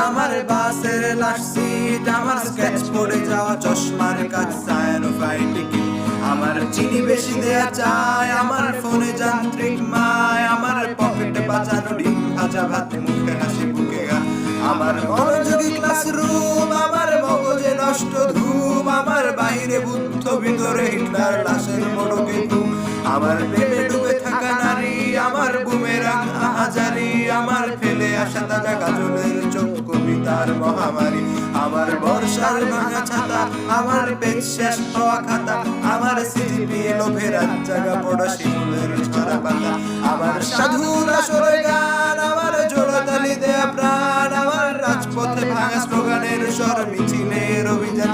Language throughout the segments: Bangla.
আমার বাসের লাস্ট সিট, আমার স্কেচ পড়ে যাওয়া চশমার কাজ, সায়ানোফাইটিক আমার চিনি বেশি দেয়া চায়, আমার ফোনে যান্ত্রিক মায়, আমার পকেটে বাঁচানো ডিম ভাজা ভাত, মুখে হাসি বুকে গা, আমার মনোযোগী ক্লাসরুম, আমার মগজে নষ্ট ধূম, আমার বাইরে বুদ্ধ ভিতরে হিটলার লাশের মোড়কে ঘুম, আমার প্রেমে ডুবে থাকা নারী, আমার বুমেরাং আহাজারি, আমার ফেলে আসা তাজা কাজলের চোখ কবিতার মহামারী, আমার বর্ষার ভাঙা ছাতা, আমার পেজ শেষ হওয়া খাতা, আমার সিজিপিএ লোভের জায়গা পড়া শিমুলের ছড়া পাতা, আমার সাধুর আসরে গান, আমার জোড়াতালি দেয়া প্রাণ, আমার রাজপথে ভাঙা স্লোগানের স্বর মিছিলের অভিযান,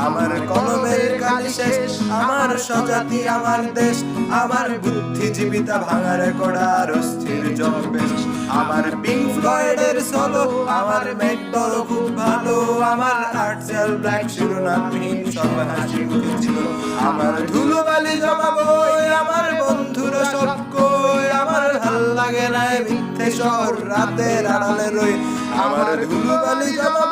আমার কলমের কালি শেষ, আমার স্বজাতি আমার দেশ, আমার বুদ্ধিজীবিতা ভাঙার কড়া আর অস্থির জম্পেশ, আমার পিঙ্ক ফ্লয়েডের সোলো, আমার মেঘদল খুব ভালো, আমার আর্টসেল ব্ল্যাক শিরোনামহীন সব হাসি উঠেছিল, আমার ধুলোবালি জমাবো আমার বন্ধুরা সব কই, আমার ভাল লাগে না মিথ্যে শহর রাতের আড়ালে রই, আমার ধুলোবালি জমাবো